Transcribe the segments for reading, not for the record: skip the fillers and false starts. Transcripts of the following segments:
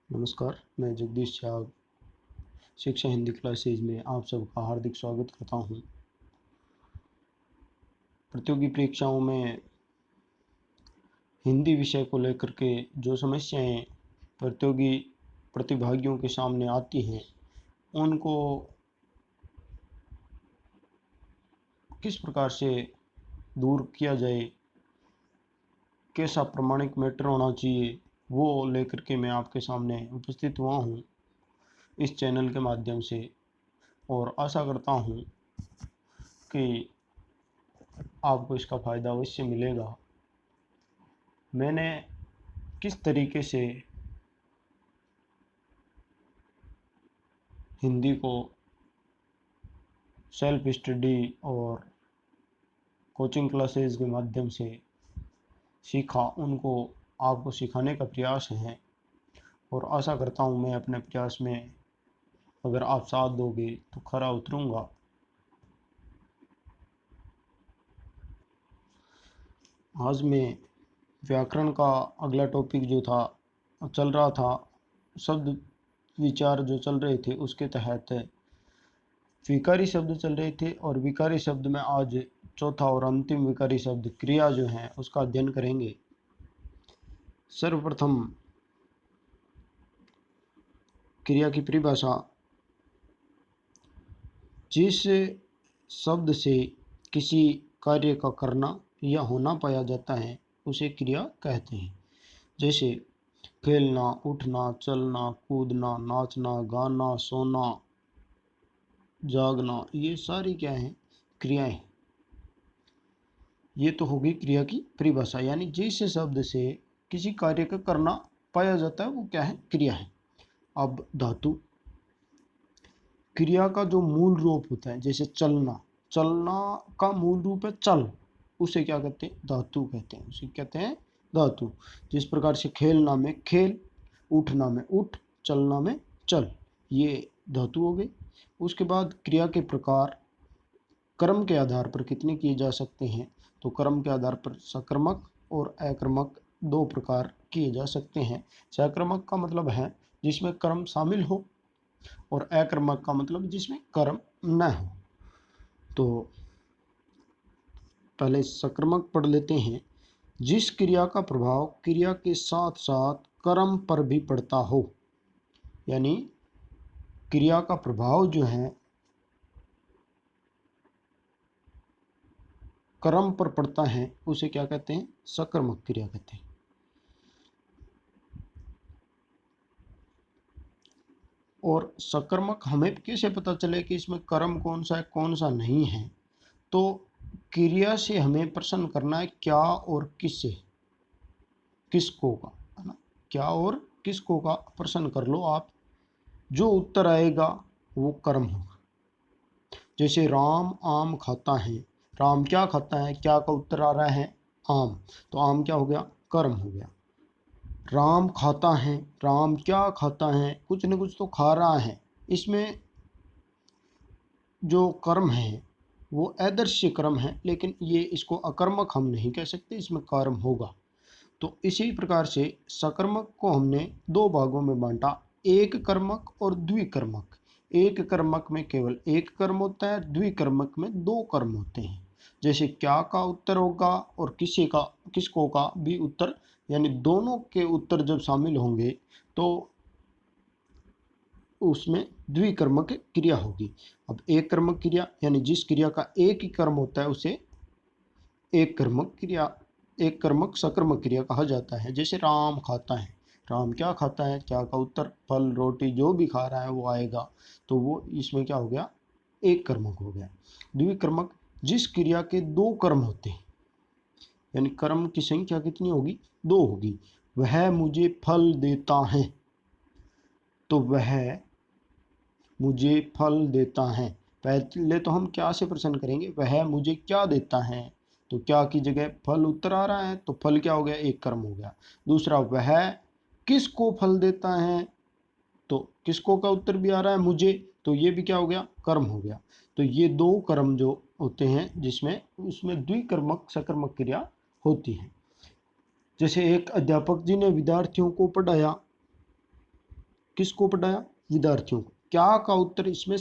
नमस्कार, मैं जगदीश झा शिक्षा हिंदी क्लासेज में आप सबका हार्दिक स्वागत करता हूँ। प्रतियोगी परीक्षाओं में हिंदी विषय को लेकर के जो समस्याएं प्रतियोगी प्रतिभागियों के सामने आती हैं, उनको किस प्रकार से दूर किया जाए, कैसा प्रमाणिक मैटर होना चाहिए, वो लेकर के मैं आपके सामने उपस्थित हुआ हूँ इस चैनल के माध्यम से। और आशा करता हूँ कि आपको इसका फ़ायदा अवश्य मिलेगा। मैंने किस तरीके से हिंदी को सेल्फ स्टडी और कोचिंग क्लासेस के माध्यम से सीखा, उनको आपको सिखाने का प्रयास है। और आशा करता हूँ मैं अपने प्रयास में अगर आप साथ दोगे तो खरा उतरूँगा। आज मैं व्याकरण का अगला टॉपिक जो था चल रहा था, शब्द विचार जो चल रहे थे उसके तहत विकारी शब्द चल रहे थे। और विकारी शब्द में आज चौथा और अंतिम विकारी शब्द क्रिया जो है उसका अध्ययन करेंगे। सर्वप्रथम क्रिया की परिभाषा। जिस शब्द से किसी कार्य का करना या होना पाया जाता है उसे क्रिया कहते हैं। जैसे खेलना, उठना, चलना, कूदना, नाचना, गाना, सोना, जागना, ये सारी क्या हैं? क्रियाएं। ये तो होगी क्रिया की परिभाषा, यानी जिस शब्द से किसी कार्य का करना पाया जाता है वो क्या है? क्रिया है। अब धातु। क्रिया का जो मूल रूप होता है, जैसे चलना, चलना का मूल रूप है चल, उसे क्या कहते हैं? धातु कहते हैं। उसे कहते हैं धातु। जिस प्रकार से खेलना में खेल, उठना में उठ, चलना में चल, ये धातु हो गई। उसके बाद क्रिया के प्रकार कर्म के आधार पर कितने किए जा सकते हैं? तो कर्म के आधार पर सकर्मक और अकर्मक दो प्रकार किए जा सकते हैं। सकर्मक का मतलब है जिसमें कर्म शामिल हो, और अकर्मक का मतलब जिसमें कर्म न हो। तो पहले सकर्मक पढ़ लेते हैं। जिस क्रिया का प्रभाव क्रिया के साथ साथ कर्म पर भी पड़ता हो, यानी क्रिया का प्रभाव जो है कर्म पर पड़ता है, उसे क्या कहते हैं? सकर्मक क्रिया कहते हैं। और सकर्मक हमें कैसे पता चले कि इसमें कर्म कौन सा है कौन सा नहीं है? तो क्रिया से हमें प्रश्न करना है क्या और किससे, किसको का, है ना? क्या और किसको का प्रश्न कर लो आप, जो उत्तर आएगा वो कर्म होगा। जैसे राम आम खाता है, राम क्या खाता है? क्या का उत्तर आ रहा है? आम, तो आम क्या हो गया? कर्म हो गया। राम खाता है, राम क्या खाता है? कुछ न कुछ तो खा रहा है। इसमें जो कर्म है वो आदर्श कर्म है, लेकिन ये इसको अकर्मक हम नहीं कह सकते, इसमें कर्म होगा। तो इसी प्रकार से सकर्मक को हमने दो भागों में बांटा, एक कर्मक और द्विकर्मक। एक कर्मक में केवल एक कर्म होता है, द्विकर्मक में दो कर्म होते हैं। जैसे क्या का उत्तर होगा और किसी का, किसको का भी उत्तर, यानी दोनों के उत्तर जब शामिल होंगे तो उसमें द्विकर्मक क्रिया होगी। अब एक कर्मक क्रिया यानी जिस क्रिया का एक ही कर्म होता है उसे एक कर्मक क्रिया, एक कर्मक सकर्मक क्रिया कहा जाता है। जैसे राम खाता है, राम क्या खाता है? क्या का उत्तर फल रोटी जो भी खा रहा है वो आएगा, तो वो इसमें क्या हो गया? एक कर्मक हो गया। द्विकर्मक जिस क्रिया के दो कर्म होते हैं, यानी कर्म की संख्या कितनी होगी? दो होगी। वह मुझे फल देता है, तो वह मुझे फल देता है। पहले तो हम क्या से प्रश्न करेंगे? वह मुझे क्या देता है, तो क्या की जगह फल उत्तर आ रहा है, तो फल क्या हो गया? एक कर्म हो गया। दूसरा, वह किसको फल देता है, तो किसको का उत्तर भी आ रहा है मुझे, तो ये भी क्या हो गया? कर्म हो गया। तो ये दो कर्म जो होते हैं जिसमें, उसमें द्विकर्मक सकर्मक क्रिया होती है। जैसे एक अध्यापक जी ने विद्यार्थियों को पढ़ाया, किसको पढ़ाया? विद्यार्थियों को। क्या का उत्तर इसमें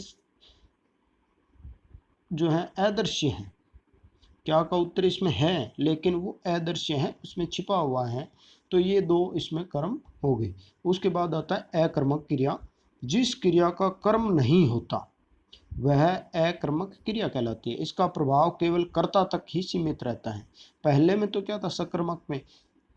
जो है अदृश्य है। क्या का उत्तर इसमें है लेकिन वो अदृश्य है, उसमें छिपा हुआ है। तो ये दो इसमें कर्म हो गए। उसके बाद आता है अकर्मक क्रिया। जिस क्रिया का कर्म नहीं होता वह अकर्मक क्रिया कहलाती है। इसका प्रभाव केवल कर्ता तक ही सीमित रहता है। पहले में तो क्या था, सकर्मक में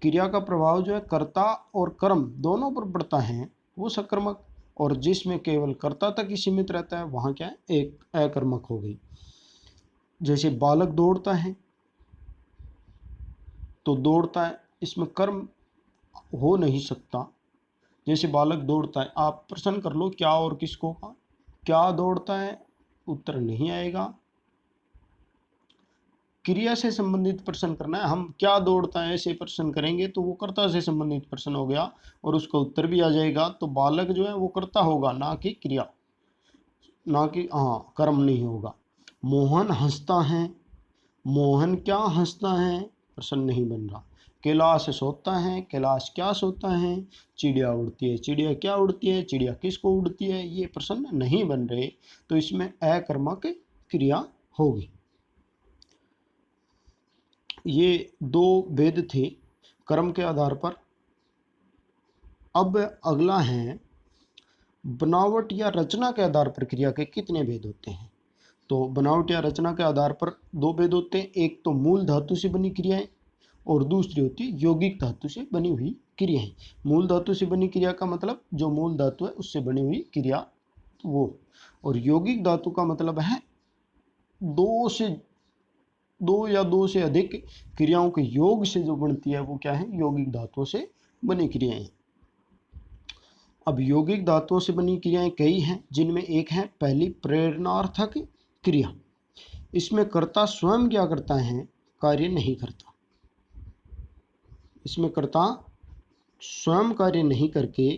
क्रिया का प्रभाव जो है कर्ता और कर्म दोनों पर पड़ता है, वो सकर्मक। और जिसमें केवल कर्ता तक ही सीमित रहता है वहाँ क्या है, एक अकर्मक हो गई। जैसे बालक दौड़ता है तो दौड़ता है, इसमें कर्म हो नहीं सकता। जैसे बालक दौड़ता है, आप प्रश्न कर लो क्या और किसको का, क्या दौड़ता है, उत्तर नहीं आएगा। क्रिया से संबंधित प्रश्न करना है। हम क्या दौड़ता है ऐसे प्रश्न करेंगे तो वो कर्ता से संबंधित प्रश्न हो गया और उसका उत्तर भी आ जाएगा। तो बालक जो है वो कर्ता होगा, ना कि क्रिया, ना कि हाँ कर्म नहीं होगा। मोहन हंसता है, मोहन क्या हंसता है, प्रश्न नहीं बन रहा। कैलाश सोता है, कैलाश क्या सोता है। चिड़िया उड़ती है, चिड़िया क्या उड़ती है, चिड़िया किसको उड़ती है, ये प्रश्न नहीं बन रहे। तो इसमें अकर्मक क्रिया होगी। ये दो भेद थे कर्म के आधार पर। अब अगला है बनावट या रचना के आधार पर क्रिया के कितने भेद होते हैं। तो बनावट या रचना के आधार पर दो भेद होते हैं। एक तो मूल धातु से बनी क्रियाएं और दूसरी होती है यौगिक धातु से बनी हुई क्रियाएं। मूल धातु से बनी क्रिया का मतलब जो मूल धातु है उससे बनी हुई क्रिया वो, और यौगिक धातु का मतलब है दो या दो से अधिक क्रियाओं के योग से जो बनती है वो क्या है, यौगिक धातुओं से बनी क्रियाएं। अब यौगिक धातुओं से बनी क्रियाएं कई हैं, जिनमें एक है पहली प्रेरणार्थक क्रिया। इसमें कर्ता स्वयं क्या करता है, कार्य नहीं करता। इसमें कर्ता स्वयं कार्य नहीं करके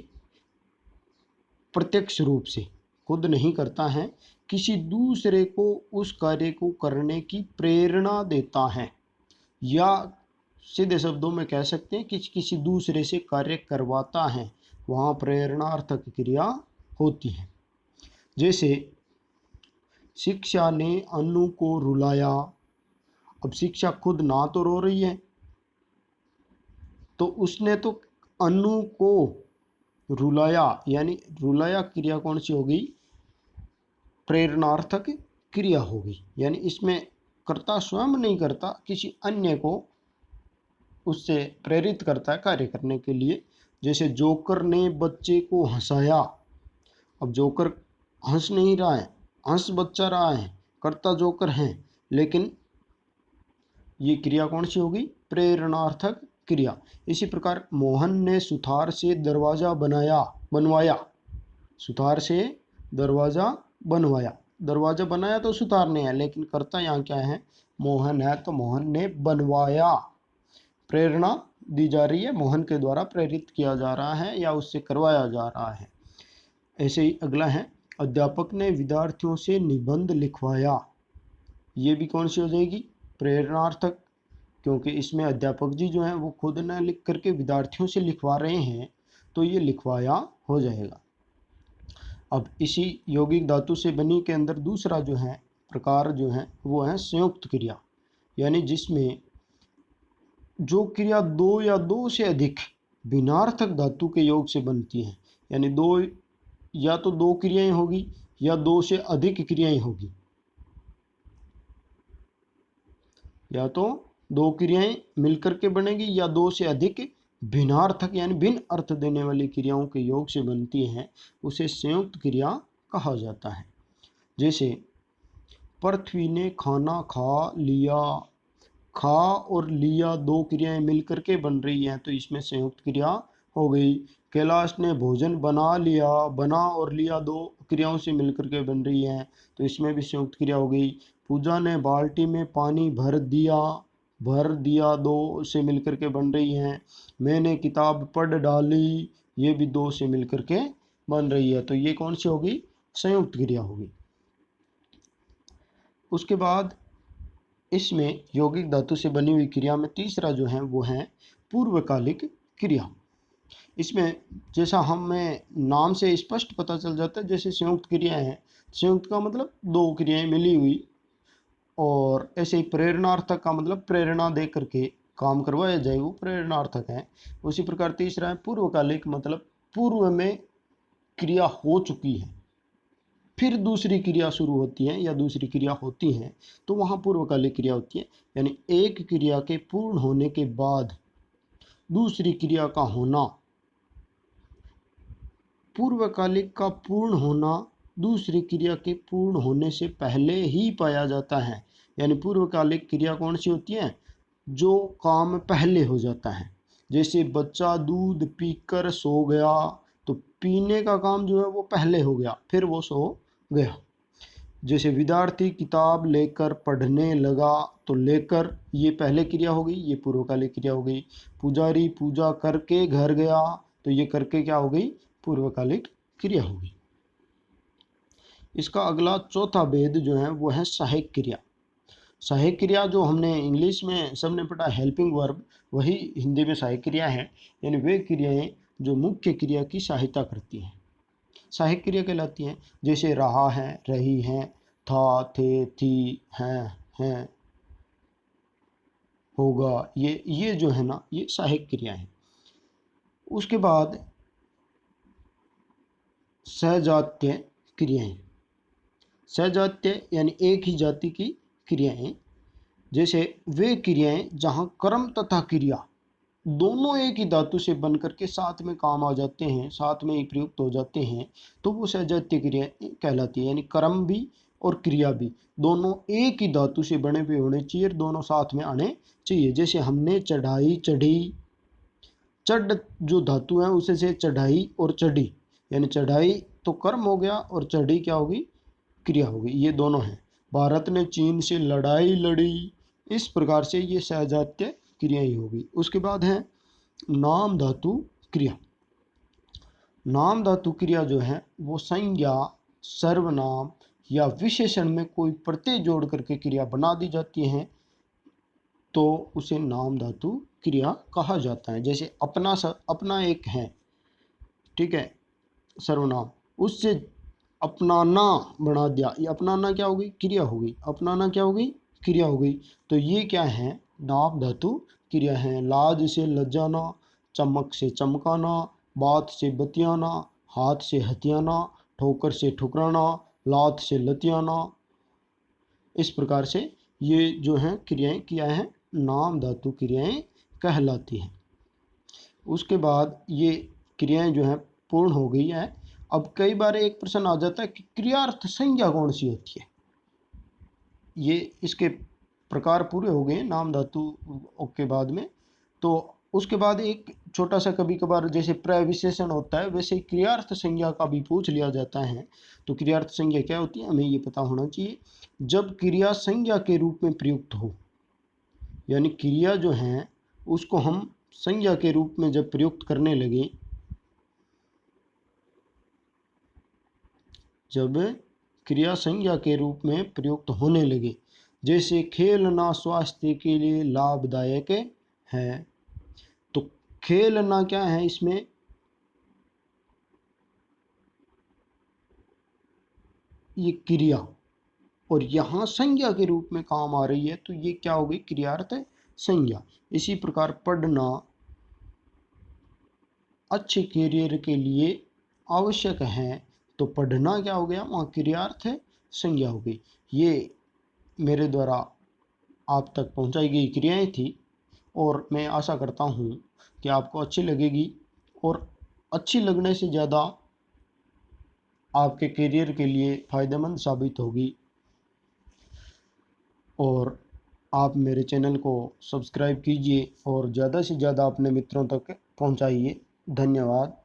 प्रत्यक्ष रूप से खुद नहीं करता है, किसी दूसरे को उस कार्य को करने की प्रेरणा देता है, या सीधे शब्दों में कह सकते हैं कि किसी दूसरे से कार्य करवाता है, वहाँ प्रेरणार्थक क्रिया होती है। जैसे शिक्षा ने अनु को रुलाया। अब शिक्षा खुद ना तो रो रही है, तो उसने तो अनु को रुलाया, यानी रुलाया क्रिया कौन सी हो गई, प्रेरणार्थक क्रिया हो गई। यानी इसमें कर्ता स्वयं नहीं करता, किसी अन्य को उससे प्रेरित करता है कार्य करने के लिए। जैसे जोकर ने बच्चे को हंसाया। अब जोकर हंस नहीं रहा है, हंस बच्चा रहा है, कर्ता जोकर है, लेकिन ये क्रिया कौन सी होगी, प्रेरणार्थक क्रिया। इसी प्रकार मोहन ने सुथार से दरवाजा बनवाया। सुथार से दरवाजा बनवाया, दरवाजा बनाया तो सुथार ने है, लेकिन कर्ता यहाँ क्या है, मोहन है, तो मोहन ने बनवाया। प्रेरणा दी जा रही है, मोहन के द्वारा प्रेरित किया जा रहा है या उससे करवाया जा रहा है। ऐसे ही अगला है अध्यापक ने विद्यार्थियों से निबंध लिखवाया। ये भी कौन सी हो जाएगी, प्रेरणार्थक, क्योंकि इसमें अध्यापक जी जो हैं वो खुद न लिख करके विद्यार्थियों से लिखवा रहे हैं, तो ये लिखवाया हो जाएगा। अब इसी यौगिक धातु से बनी के अंदर दूसरा जो है प्रकार जो है वो है संयुक्त क्रिया, यानी जिसमें जो क्रिया दो या दो से अधिक भिन्नार्थक धातु के योग से बनती है। यानी दो या तो दो क्रियाएं होगी या दो से अधिक क्रियाएं होगी, या तो दो क्रियाएं मिलकर के बनेगी या दो से अधिक भिन्नार्थक यानी भिन्न अर्थ देने वाली क्रियाओं के योग से बनती है, उसे संयुक्त क्रिया कहा जाता है। जैसे पृथ्वी ने खाना खा लिया। खा और लिया दो क्रियाएं मिलकर के बन रही हैं, तो इसमें संयुक्त क्रिया हो गई। कैलाश ने भोजन बना लिया। बना और लिया दो क्रियाओं से मिलकर के बन रही है, तो इसमें भी संयुक्त क्रिया हो गई। पूजा ने बाल्टी में पानी भर दिया। भर दिया दो से मिलकर के बन रही हैं। मैंने किताब पढ़ डाली, ये भी दो से मिलकर के बन रही है, तो ये कौन सी होगी, संयुक्त क्रिया होगी। उसके बाद इसमें यौगिक धातु से बनी हुई क्रिया में तीसरा जो है वो है पूर्वकालिक क्रिया। इसमें जैसा हमें नाम से स्पष्ट पता चल जाता है, जैसे संयुक्त क्रियाएं हैं, संयुक्त का मतलब दो क्रियाएं मिली हुई, और ऐसे ही प्रेरणार्थक का मतलब प्रेरणा दे करके काम करवाया जाए, वो प्रेरणार्थक है। उसी प्रकार तीसरा है पूर्वकालिक, मतलब पूर्व में क्रिया हो चुकी है, फिर दूसरी क्रिया शुरू होती है या दूसरी क्रिया होती है, तो वहाँ पूर्वकालिक क्रिया होती है। यानी एक क्रिया के पूर्ण होने के बाद दूसरी क्रिया का होना, पूर्वकालिक का पूर्ण होना दूसरी क्रिया के पूर्ण होने से पहले ही पाया जाता है। यानी पूर्वकालिक क्रिया कौन सी होती है, जो काम पहले हो जाता है। जैसे बच्चा दूध पीकर सो गया, तो पीने का काम जो है वो पहले हो गया, फिर वो सो गया। जैसे विद्यार्थी किताब लेकर पढ़ने लगा, तो लेकर ये पहले क्रिया हो गई, ये पूर्वकालिक क्रिया हो गई। पुजारी पूजा करके घर गया, तो ये करके क्या हो गई, पूर्वकालिक क्रिया हो गई। इसका अगला चौथा भेद जो है वो है सहायक क्रिया। सहायक क्रिया जो हमने इंग्लिश में सबने पढ़ा हेल्पिंग वर्ब, वही हिंदी में सहायक क्रिया है। यानी वे क्रियाएं जो मुख्य क्रिया की सहायता करती हैं, सहायक क्रिया कहलाती हैं। जैसे रहा है, रही है, था, थे, थी, हैं, होगा, ये जो है ना, ये सहायक क्रिया है। उसके बाद सहजातीय क्रियाएं। सहजातीय यानी एक ही जाति की क्रियाएं। जैसे वे क्रियाएं जहाँ कर्म तथा क्रिया दोनों एक ही धातु से बन करके साथ में काम आ जाते हैं, साथ में ही प्रयुक्त हो जाते हैं, तो वो सहजातीय क्रिया कहलाती है। यानी कर्म भी और क्रिया भी दोनों एक ही धातु से बने हुए होने चाहिए, दोनों साथ में आने चाहिए। जैसे हमने चढ़ाई, चढ़ी, चढ़ जो धातु है उसे से चढ़ाई और चढ़ी, यानी चढ़ाई तो कर्म हो गया और चढ़ी क्या होगी, क्रिया होगी, ये दोनों हैं। भारत ने चीन से लड़ाई लड़ी, इस प्रकार से ये सहजातीय क्रिया ही होगी। उसके बाद है नाम धातु क्रिया। नाम धातु क्रिया जो है वो संज्ञा, सर्वनाम या विशेषण में कोई प्रत्यय जोड़ करके क्रिया बना दी जाती है, तो उसे नाम धातु क्रिया कहा जाता है। जैसे अपना अपना एक है, ठीक है, सर्वनाम, उससे अपनाना बना दिया, ये अपनाना क्या हो गई, क्रिया हो गई, अपनाना क्या हो गई, क्रिया हो गई। तो ये क्या है, नाम धातु क्रिया है। लाज से लज्जाना, चमक से चमकाना, बात से बतियाना, हाथ से हथियाना, ठोकर से ठुकराना, लात से लतियाना, इस प्रकार से ये जो हैं क्रियाएं क्या हैं, नाम धातु क्रियाएं कहलाती हैं। उसके बाद ये क्रियाएं जो हैं पूर्ण हो गई है। अब कई बार एक प्रश्न आ जाता है कि क्रियार्थ संज्ञा कौन सी होती है। ये इसके प्रकार पूरे हो गए नाम धातु के बाद में। तो उसके बाद एक छोटा सा कभी कभार जैसे प्रविशेषण होता है, वैसे ही क्रियार्थ संज्ञा का भी पूछ लिया जाता है। तो क्रियार्थ संज्ञा क्या होती है, हमें ये पता होना चाहिए। जब क्रिया संज्ञा के रूप में प्रयुक्त हो, यानी क्रिया जो है उसको हम संज्ञा के रूप में जब प्रयुक्त करने लगे, जब क्रिया संज्ञा के रूप में प्रयुक्त होने लगे, जैसे खेलना स्वास्थ्य के लिए लाभदायक है, तो खेलना क्या है, इसमें ये क्रिया, और यहाँ संज्ञा के रूप में काम आ रही है, तो ये क्या हो गई, क्रियार्थ संज्ञा। इसी प्रकार पढ़ना अच्छे करियर के लिए आवश्यक है, तो पढ़ना क्या हो गया, वहाँ क्रियार्थ संज्ञा हो गई। ये मेरे द्वारा आप तक पहुंचाई गई क्रियाएं थी, और मैं आशा करता हूं कि आपको अच्छी लगेगी, और अच्छी लगने से ज़्यादा आपके करियर के लिए फ़ायदेमंद साबित होगी। और आप मेरे चैनल को सब्सक्राइब कीजिए और ज़्यादा से ज़्यादा अपने मित्रों तक पहुंचाइए। धन्यवाद।